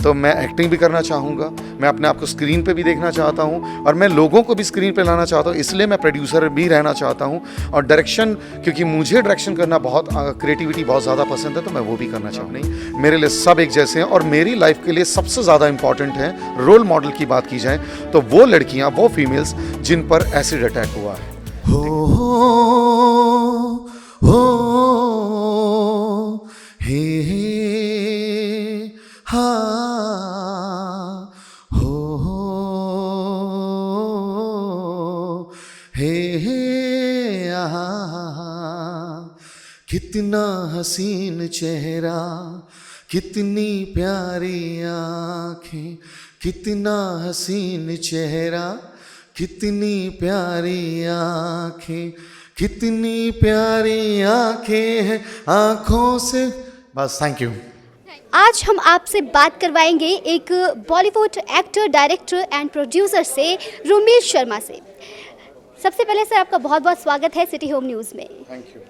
तो मैं एक्टिंग भी करना चाहूँगा, मैं अपने आप को स्क्रीन पे भी देखना चाहता हूँ और मैं लोगों को भी स्क्रीन पे लाना चाहता हूँ, इसलिए मैं प्रोड्यूसर भी रहना चाहता हूँ। और डायरेक्शन, क्योंकि मुझे डायरेक्शन करना बहुत क्रिएटिविटी बहुत ज़्यादा पसंद है, तो मैं वो भी करना चाहूँ। नहीं, मेरे लिए सब एक जैसे हैं और मेरी लाइफ के लिए सबसे ज़्यादा इंपॉर्टेंट है, रोल मॉडल की बात की जाए तो वो लड़कियाँ, वो फीमेल्स जिन पर एसिड अटैक हुआ है। हो हे हाँ हो हे कितना हसीन चेहरा, कितनी प्यारी आँखें, कितना हसीन चेहरा, कितनी प्यारी आँखें, कितनी प्यारी आँखें हैं आँखों से। बस, थैंक यू। आज हम आपसे बात करवाएंगे एक Bollywood actor, director and producer से, रुमिल शर्मा से। सबसे पहले सर, आपका बहुत बहुत स्वागत है सिटी होम न्यूज़ में। Thank you.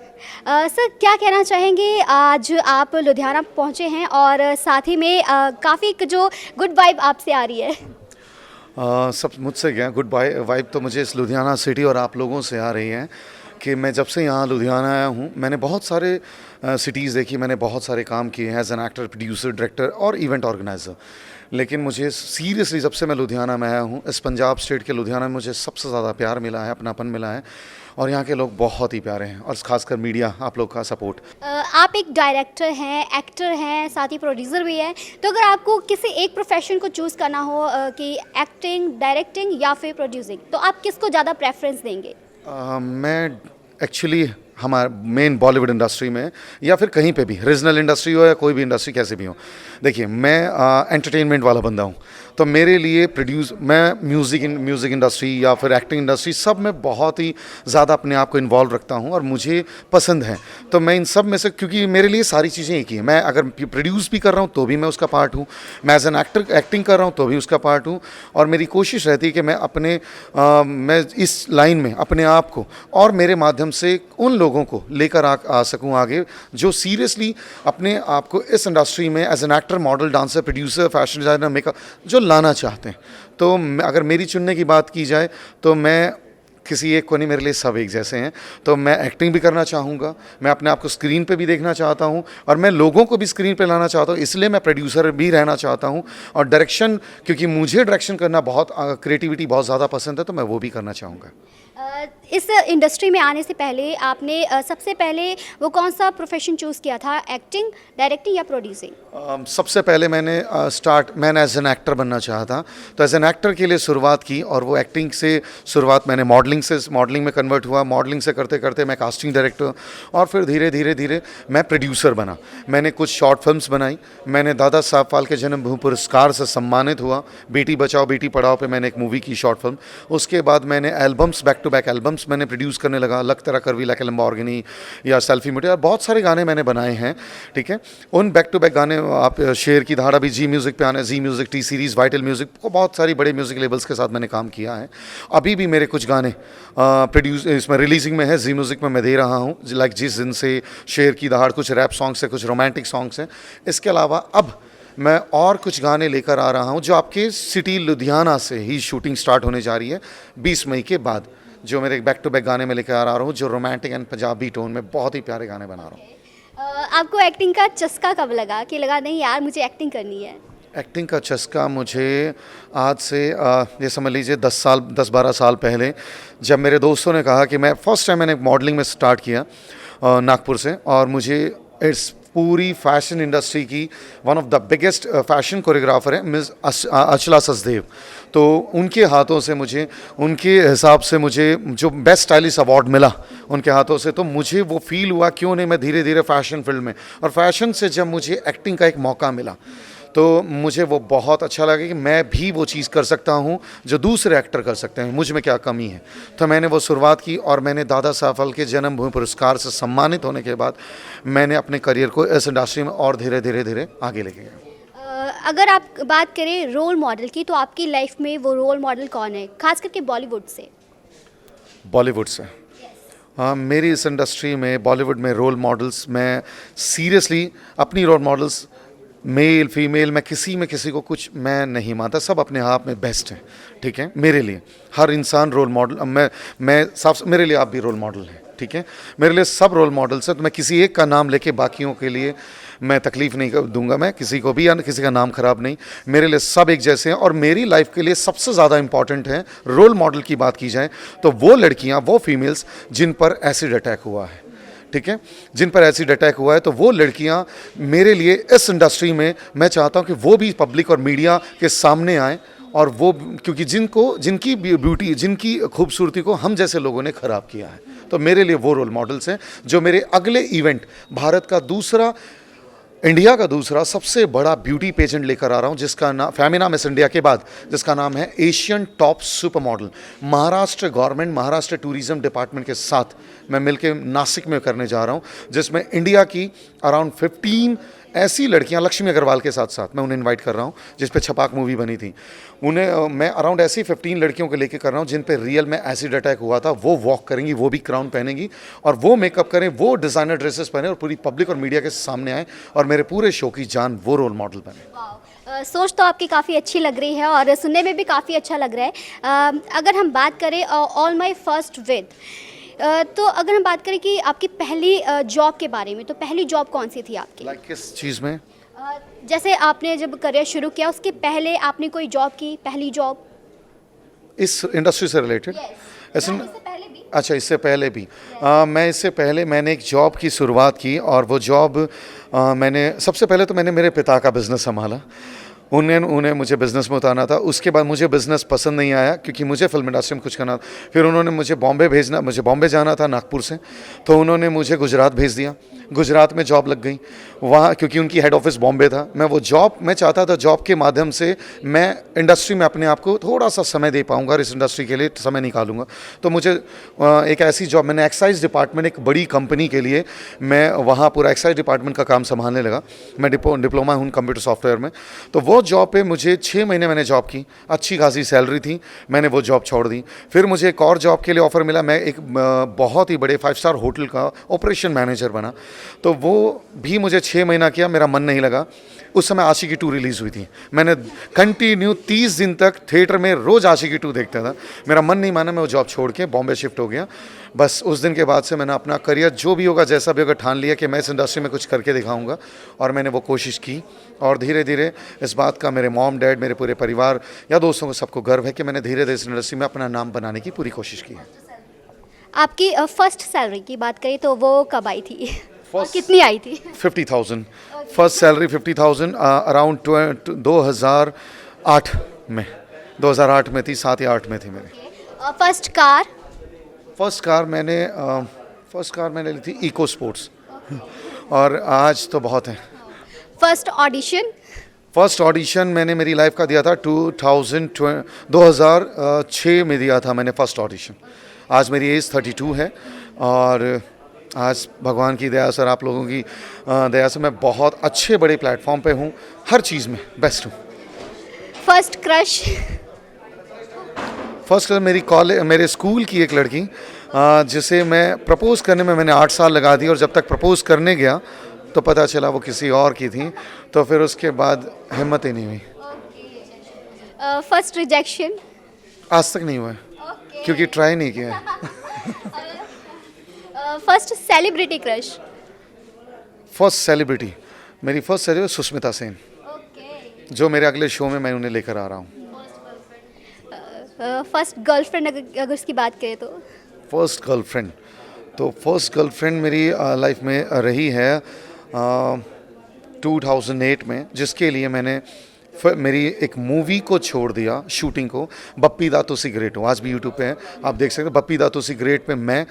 सर, क्या कहना चाहेंगे, आज आप लुधियाना पहुंचे हैं और साथ ही में काफ़ी जो गुड वाइब आपसे आ रही है। सब मुझसे क्या, गुड वाइब तो मुझे इस लुधियाना सिटी और आप लोगों से आ रही है कि मैं जब से यहाँ लुधियाना आया हूँ, मैंने बहुत सारे सिटीज़ देखी, मैंने बहुत सारे काम किए हैं as an actor, producer, director और इवेंट ऑर्गेनाइज़र। लेकिन मुझे सीरियसली जब से मैं लुधियाना में आया हूँ, इस पंजाब स्टेट के लुधियाना में मुझे सबसे ज़्यादा प्यार मिला है, अपनापन मिला है और यहाँ के लोग बहुत ही प्यारे हैं और ख़ासकर मीडिया, आप लोग का सपोर्ट। आप एक डायरेक्टर हैं, एक्टर हैं, साथ ही प्रोड्यूसर भी हैं, तो अगर आपको किसी एक प्रोफेशन को चूज़ करना हो कि एक्टिंग, डायरेक्टिंग या फिर प्रोड्यूसिंग, तो आप किसको ज़्यादा प्रेफरेंस देंगे? मैं एक्चुअली हमारे मेन बॉलीवुड इंडस्ट्री में या फिर कहीं पे भी, रीजनल इंडस्ट्री हो या कोई भी इंडस्ट्री कैसे भी हो, देखिए मैं एंटरटेनमेंट वाला बंदा हूँ, तो मेरे लिए मैं म्यूज़िक इंडस्ट्री या फिर एक्टिंग इंडस्ट्री सब में बहुत ही ज़्यादा अपने आप को इन्वॉल्व रखता हूँ और मुझे पसंद है। तो मैं इन सब में से, क्योंकि मेरे लिए सारी चीज़ें एक ही हैं, मैं अगर प्रोड्यूस भी कर रहा हूँ तो भी मैं उसका पार्ट हूँ, मैं एज एन एक्टर एक्टिंग कर रहा हूँ तो भी उसका पार्ट हूँ। और मेरी कोशिश रहती है कि मैं मैं इस लाइन में अपने आप को और मेरे माध्यम से उन लोगों को लेकर आ सकूँ आगे, जो सीरियसली अपने आप को इस इंडस्ट्री में as an actor, model, dancer, producer, fashion designer, makeup जो लाना चाहते हैं। तो अगर मेरी चुनने की बात की जाए तो मैं किसी एक को नहीं, मेरे लिए सब एक जैसे हैं। तो मैं एक्टिंग भी करना चाहूँगा, मैं अपने आप को स्क्रीन पे भी देखना चाहता हूँ और मैं लोगों को भी स्क्रीन पे लाना चाहता हूँ, इसलिए मैं प्रोड्यूसर भी रहना चाहता हूँ। और डायरेक्शन, क्योंकि मुझे डायरेक्शन करना बहुत क्रिएटिविटी बहुत ज़्यादा पसंद है, तो मैं वो भी करना चाहूँगा। इस इंडस्ट्री में आने से पहले आपने सबसे पहले वो कौन सा प्रोफेशन चूज़ किया था, एक्टिंग, डायरेक्टिंग या प्रोड्यूसिंग? सबसे पहले मैंने एज एन एक्टर बनना चाहा था, तो एज एन एक्टर के लिए शुरुआत की और वो एक्टिंग से शुरुआत मैंने मॉडलिंग में कन्वर्ट हुआ, मॉडलिंग से करते करते मैं कास्टिंग डायरेक्टर और फिर धीरे धीरे मैं प्रोड्यूसर बना। मैंने कुछ शॉर्ट फिल्म्स बनाई, मैंने दादा साहब फाल्के जन्मभूमि पुरस्कार से सम्मानित हुआ, बेटी बचाओ बेटी पढ़ाओ पे मैंने एक मूवी की शॉर्ट फिल्म। उसके बाद मैंने albums, back to back albums मैंने प्रोड्यूस करने लगा, लग तेरा करवी, लाइक लैम्बोर्गिनी या सेल्फी मिटे, और बहुत सारे गाने मैंने बनाए हैं। ठीक है, उन बैक टू बैक गाने, आप शेर की दहाड़ अभी जी म्यूज़िक पे आने, Zee music, T Series, vital music को बहुत सारी बड़े म्यूज़िक लेबल्स के साथ मैंने काम किया है। अभी भी मेरे कुछ गाने प्रोड्यूस इसमें रिलीजिंग में है, जी म्यूज़िक में मैं दे रहा हूँ, लाइक जिस दिन से, शेर की दहाड़, कुछ रैप सॉन्ग्स है, कुछ रोमांटिक सॉन्ग्स हैं। इसके अलावा अब मैं और कुछ गाने लेकर आ रहा हूँ जो आपके सिटी लुधियाना से ही शूटिंग स्टार्ट होने जा रही है 20 मई के बाद, जो मेरे बैक टू बैक गाने में लेकर आ रहा हूँ, जो रोमांटिक एंड पंजाबी टोन में बहुत ही प्यारे गाने बना रहा हूँ। आपको एक्टिंग का चस्का कब लगा कि लगा नहीं यार मुझे एक्टिंग करनी है? एक्टिंग का चस्का मुझे आज से ये समझ लीजिए 10-12 साल पहले, जब मेरे दोस्तों ने कहा कि मैं फर्स्ट टाइम मैंने मॉडलिंग में स्टार्ट किया नागपुर से, और मुझे इट्स पूरी फैशन इंडस्ट्री की one of the biggest fashion choreographer है मिस अचला सचदेव, तो उनके हाथों से मुझे, उनके हिसाब से मुझे जो बेस्ट स्टाइलिश अवार्ड मिला उनके हाथों से, तो मुझे वो फील हुआ क्यों नहीं मैं धीरे धीरे फैशन फील्ड में, और फैशन से जब मुझे एक्टिंग का एक मौका मिला तो मुझे वो बहुत अच्छा लगा कि मैं भी वो चीज़ कर सकता हूँ जो दूसरे एक्टर कर सकते हैं, मुझ में क्या कमी है। तो मैंने वो शुरुआत की और मैंने दादा साहब फाल्के जन्मभूमि पुरस्कार से सम्मानित होने के बाद मैंने अपने करियर को इस इंडस्ट्री में और धीरे धीरे आगे लेके गया। अगर आप बात करें रोल मॉडल की, तो आपकी लाइफ में वो रोल मॉडल कौन है, खास करके बॉलीवुड से? बॉलीवुड से हाँ, मेरी इस इंडस्ट्री में बॉलीवुड में रोल मॉडल्स, मैं सीरियसली अपनी रोल मॉडल्स मेल फीमेल मैं किसी को कुछ मैं नहीं मानता, सब अपने आप में बेस्ट हैं, ठीक है। मेरे लिए हर इंसान रोल मॉडल, मैं साफ, मेरे लिए आप भी रोल मॉडल हैं, ठीक है। मेरे लिए सब रोल मॉडल्स हैं, तो मैं किसी एक का नाम लेके बाकियों के लिए मैं तकलीफ़ नहीं दूंगा, मैं किसी को भी, या किसी का नाम ख़राब नहीं। मेरे लिए सब एक जैसे हैं, और मेरी लाइफ के लिए सबसे ज़्यादा इंपॉर्टेंट है, रोल मॉडल की बात की जाए तो वो लड़कियां, वो फीमेल्स जिन पर एसिड अटैक हुआ है, ठीक है, जिन पर एसिड अटैक हुआ है, तो वो लड़कियां मेरे लिए इस इंडस्ट्री में मैं चाहता हूं कि वो भी पब्लिक और मीडिया के सामने आए, और वो, क्योंकि जिनकी ब्यूटी, जिनकी खूबसूरती को हम जैसे लोगों ने ख़राब किया है, तो मेरे लिए वो रोल मॉडल्स हैं जो मेरे अगले इवेंट, भारत का दूसरा, इंडिया का दूसरा सबसे बड़ा ब्यूटी पेजेंट लेकर आ रहा हूं, जिसका नाम फेमिना मिस इंडिया के बाद, जिसका नाम है Asian top super model. Maharashtra government, Maharashtra tourism department के साथ मैं मिलकर नासिक में करने जा रहा हूं, जिसमें इंडिया की अराउंड 15 ऐसी लड़कियां, लक्ष्मी अग्रवाल के साथ साथ मैं उन्हें इनवाइट कर रहा हूं, जिस पे छपाक मूवी बनी थी, उन्हें मैं अराउंड ऐसी 15 लड़कियों को लेके कर रहा हूं जिन पे रियल में एसिड अटैक हुआ था। वो वॉक करेंगी, वो भी क्राउन पहनेंगी, और वो मेकअप करें, वो डिज़ाइनर ड्रेसेस पहने, और पूरी पब्लिक और मीडिया के सामने आए, और मेरे पूरे शो की जान वो रोल मॉडल बने। सोच तो आपकी काफ़ी अच्छी लग रही है और सुनने में भी काफ़ी अच्छा लग रहा है। अगर हम बात करें ऑल माई फर्स्ट विद, तो अगर हम बात करें कि आपकी पहली जॉब के बारे में, तो पहली जॉब कौन सी थी आपकी? लाइक किस चीज़ में? जैसे आपने जब करियर शुरू किया उसके पहले आपने कोई जॉब की, पहली जॉब इस इंडस्ट्री से रिलेटेड? ऐसे, इससे पहले भी? अच्छा, इससे पहले भी मैं, इससे पहले मैंने एक जॉब की शुरुआत की, और वो जॉब मैंने, सबसे पहले तो मैंने मेरे पिता का बिज़नेस संभाला, उन्हें मुझे बिज़नेस में उतारना था। उसके बाद मुझे बिज़नेस पसंद नहीं आया, क्योंकि मुझे फिल्म इंडस्ट्री में कुछ करना था। फिर उन्होंने मुझे मुझे बॉम्बे जाना था नागपुर से, तो उन्होंने मुझे गुजरात भेज दिया। गुजरात में जॉब लग गई वहाँ, क्योंकि उनकी हेड ऑफिस बॉम्बे था। मैं चाहता था जॉब के माध्यम से मैं इंडस्ट्री में अपने आप को थोड़ा सा समय दे पाऊँगा, और इस इंडस्ट्री के लिए समय निकालूंगा। तो मुझे एक ऐसी जॉब, मैंने एक्साइज डिपार्टमेंट, एक बड़ी कंपनी के लिए मैं वहाँ पूरा एक्साइज डिपार्टमेंट का काम संभालने लगा। मैं डिप्लोमा हूँ कंप्यूटर सॉफ्टवेयर में। तो वो जॉब पे मुझे 6 महीने मैंने जॉब की, अच्छी खासी सैलरी थी, मैंने वो जॉब छोड़ दी। फिर मुझे एक और जॉब के लिए ऑफ़र मिला, मैं एक बहुत ही बड़े 5 स्टार होटल का ऑपरेशन मैनेजर बना। तो वो भी मुझे 6 महीना किया, मेरा मन नहीं लगा। उस समय आशिकी 2 रिलीज़ हुई थी, मैंने कंटिन्यू 30 दिन तक थिएटर में रोज़ आशिकी 2 देखता था। मेरा मन नहीं माना, मैं वो जॉब छोड़ के बॉम्बे शिफ्ट हो गया। बस उस दिन के बाद से मैंने अपना करियर, जो भी होगा जैसा भी होगा, ठान लिया कि मैं इस इंडस्ट्री में कुछ करके दिखाऊंगा, और मैंने वो कोशिश की। और धीरे धीरे इस बात का मेरे मॉम डैड, मेरे पूरे परिवार या दोस्तों को सबको गर्व है कि मैंने धीरे धीरे इस इंडस्ट्री में अपना नाम बनाने की पूरी कोशिश की है। आपकी फर्स्ट सैलरी की बात करें तो वो कब आई थी और कितनी आई थी? 50,000 फर्स्ट सैलरी, 50,000 अराउंड 2008 में, 2008 में थी, 7 या 8 में थी मेरी। First car? फर्स्ट कार मैंने ली थी इको स्पोर्ट्स, और आज तो बहुत है। First audition? फर्स्ट ऑडिशन मैंने मेरी लाइफ का दिया था 2006 में दिया था मैंने फर्स्ट ऑडिशन। आज मेरी एज 32 है, और आज भगवान की दया से और आप लोगों की दया से मैं बहुत अच्छे बड़े प्लेटफॉर्म पे हूँ, हर चीज़ में बेस्ट हूँ। First crush? फर्स्ट मेरे स्कूल की एक लड़की, जिसे मैं प्रपोज़ करने में मैंने 8 साल लगा दिए, और जब तक प्रपोज़ करने गया तो पता चला वो किसी और की थी, तो फिर उसके बाद हिम्मत ही नहीं हुई। First rejection? आज तक नहीं हुआ है, क्योंकि ट्राई नहीं किया है। First celebrity crush? First celebrity, मेरी फर्स्ट सेलिब्रिटी सुष्मिता सेन, जो मेरे अगले शो में मैं उन्हें लेकर आ रहा हूँ। फर्स्ट गर्लफ्रेंड अगर उसकी बात करें तो? फर्स्ट गर्लफ्रेंड मेरी लाइफ में रही है 2008 में, जिसके लिए मैंने मेरी एक मूवी को छोड़ दिया, शूटिंग को। बप्पी दा तो सिगरेट हो, आज भी यूट्यूब पे है, आप देख सकते हैं। बप्पी दा तो सिगरेट पे मैं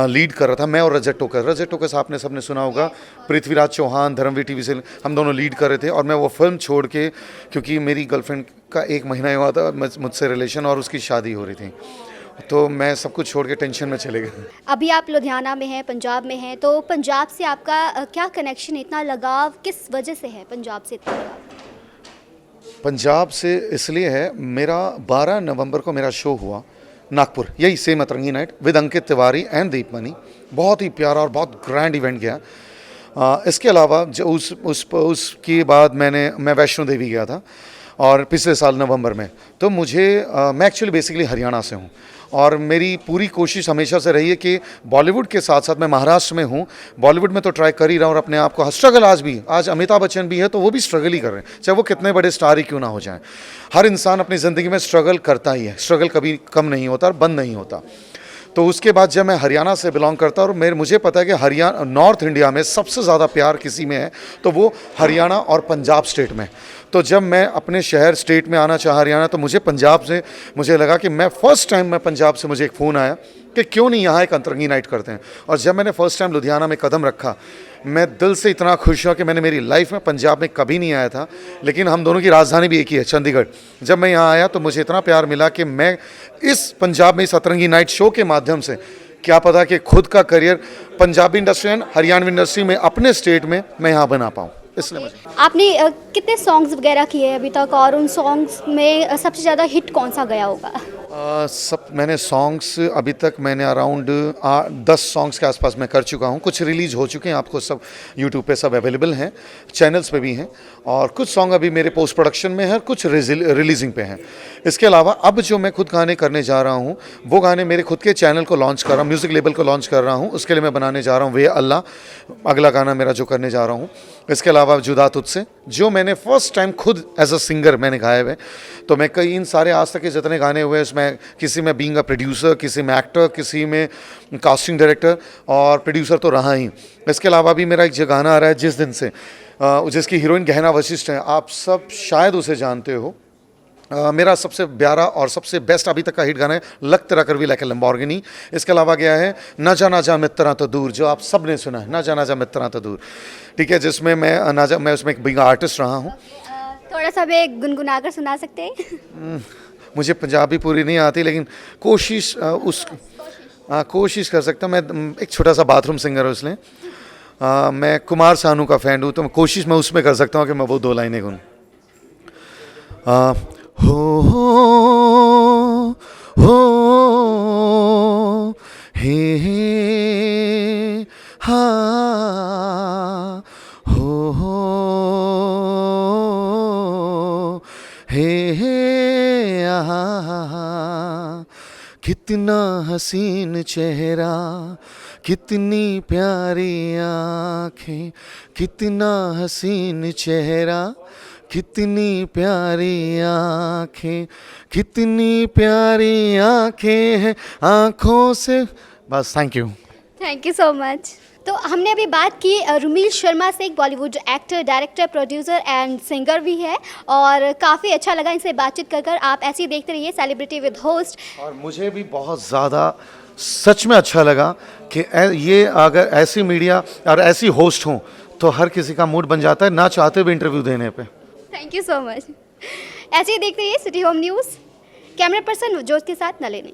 लीड कर रहा था, मैं और रजत टोकस आपने सबने सुना होगा, पृथ्वीराज चौहान धर्मवीर टीवी से हम दोनों लीड कर रहे थे। और मैं वो फिल्म छोड़ के, क्योंकि मेरी गर्लफ्रेंड का 1 महीना हुआ था मुझसे रिलेशन, और उसकी शादी हो रही थी, तो मैं सब कुछ छोड़ के टेंशन में चले गए। अभी आप लुधियाना में हैं, पंजाब में हैं, तो पंजाब से आपका क्या कनेक्शन, इतना लगाव किस वजह से है पंजाब से इतना लगाव? पंजाब से इसलिए है, मेरा 12 नवंबर को मेरा शो हुआ नागपुर, यही same Atrangi night with Ankit Tiwari and Deepmani. बहुत ही प्यारा और बहुत ग्रैंड इवेंट गया। इसके अलावा जो उसके बाद मैं वैष्णो देवी गया था और पिछले साल नवंबर में। तो मैं एक्चुअली बेसिकली हरियाणा से हूँ और मेरी पूरी कोशिश हमेशा से रही है कि बॉलीवुड के साथ साथ मैं महाराष्ट्र में हूँ, बॉलीवुड में तो ट्राई कर ही रहा हूँ और अपने आप को स्ट्रगल आज अमिताभ बच्चन भी है तो वो भी स्ट्रगल ही कर रहे हैं, चाहे वो कितने बड़े स्टार ही क्यों ना हो जाएं। हर इंसान अपनी ज़िंदगी में स्ट्रगल करता ही है, स्ट्रगल कभी कम नहीं होता और बंद नहीं होता। तो उसके बाद जब मैं हरियाणा से बिलोंग करता हूँ और मुझे पता है कि हरियाणा नॉर्थ इंडिया में सबसे ज़्यादा प्यार किसी में है तो वो हरियाणा और पंजाब स्टेट में। तो जब मैं अपने शहर स्टेट में आना चाहा हरियाणा तो मुझे लगा कि मैं फ़र्स्ट टाइम मैं पंजाब से मुझे एक फ़ोन आया कि क्यों नहीं यहाँ एक अंतरंगी नाइट करते हैं। और जब मैंने फ़र्स्ट टाइम लुधियाना में कदम रखा मैं दिल से इतना खुश हुआ कि मैंने मेरी लाइफ में पंजाब में कभी नहीं आया था, लेकिन हम दोनों की राजधानी भी एक ही है चंडीगढ़। जब मैं यहाँ आया तो मुझे इतना प्यार मिला कि मैं इस पंजाब में इस अंतरंगी नाइट शो के माध्यम से क्या पता कि खुद का career Punjabi industry and Haryanvi industry में अपने स्टेट में मैं यहाँ बना पाऊँ। इसलिए मुझे आपने कितने सॉन्ग्स वगैरह किए हैं अभी तक और उन सॉन्ग्स में सबसे ज़्यादा हिट कौन सा गया होगा? मैंने सॉन्ग्स अभी तक मैंने अराउंड 10 सॉन्ग्स के आसपास मैं कर चुका हूँ। कुछ रिलीज़ हो चुके हैं, आपको सब यूट्यूब पे सब अवेलेबल हैं, चैनल्स पे भी हैं और कुछ सॉन्ग अभी मेरे पोस्ट प्रोडक्शन में है, कुछ रिलीजिंग पे हैं। इसके अलावा अब जो मैं खुद गाने करने जा रहा हूँ वो गाने मेरे खुद के चैनल को लॉन्च कर रहा हूँ, म्यूज़िक लेबल को लॉन्च कर रहा हूँ। उसके लिए मैं बनाने जा रहा हूँ वे अल्लाह, अगला गाना मेरा जो करने जा रहा हूँ। इसके अलावा जुदा तुझसे जो मैंने फर्स्ट टाइम खुद एज अ सिंगर मैंने गाए हुए। तो मैं इन सारे आज तक के जितने गाने हुए उसमें किसी में बीइंग अ प्रोड्यूसर, किसी में एक्टर, किसी में कास्टिंग डायरेक्टर और प्रोड्यूसर तो रहा ही। इसके अलावा भी मेरा एक जो गाना आ रहा है जिस दिन से, जिसकी हीरोइन गहना वशिष्ठ है, आप सब शायद उसे जानते हो। मेरा सबसे प्यारा और सबसे बेस्ट अभी तक का हिट गाना है लग तेरा कर भी लाइक ए लैम्बोर्गिनी। इसके अलावा गया है ना जा मित्रा तो दूर, जो आप सब ने सुना है ना जा मित्रा तो दूर, ठीक है, जिसमें मैं उसमें एक बिग आर्टिस्ट रहा हूँ। थोड़ा सा भी गुनगुना कर सुना सकते हैं? मुझे पंजाबी पूरी नहीं आती लेकिन कोशिश कर सकता हूँ। मैं एक छोटा सा बाथरूम सिंगर हूँ इसलिए मैं कुमार सानू का फैन हूँ, तो कोशिश मैं उसमें कर सकता हूँ कि मैं वो 2 लाइनें गुन हो हे हा हो हे आ, कितना हसीन चेहरा, कितनी प्यारी आँखें, कितना हसीन चेहरा, कितनी प्यारी आँखें, कितनी प्यारी आँखें हैं आँखों से। बस, थैंक यू सो मच। तो हमने अभी बात की रुमील शर्मा से, एक Bollywood actor, director, producer and singer भी है और काफ़ी अच्छा लगा इनसे बातचीत कर। आप ऐसे ही देखते रहिए सेलिब्रिटी विद होस्ट। और मुझे भी बहुत ज़्यादा सच में अच्छा लगा कि ये अगर ऐसी मीडिया और ऐसी होस्ट हों तो हर किसी का मूड बन जाता है ना चाहते हुए इंटरव्यू देने पे। Thank you so much. ऐसे ही देखते रहिए city home news. Camera person जोत के साथ नलिनी।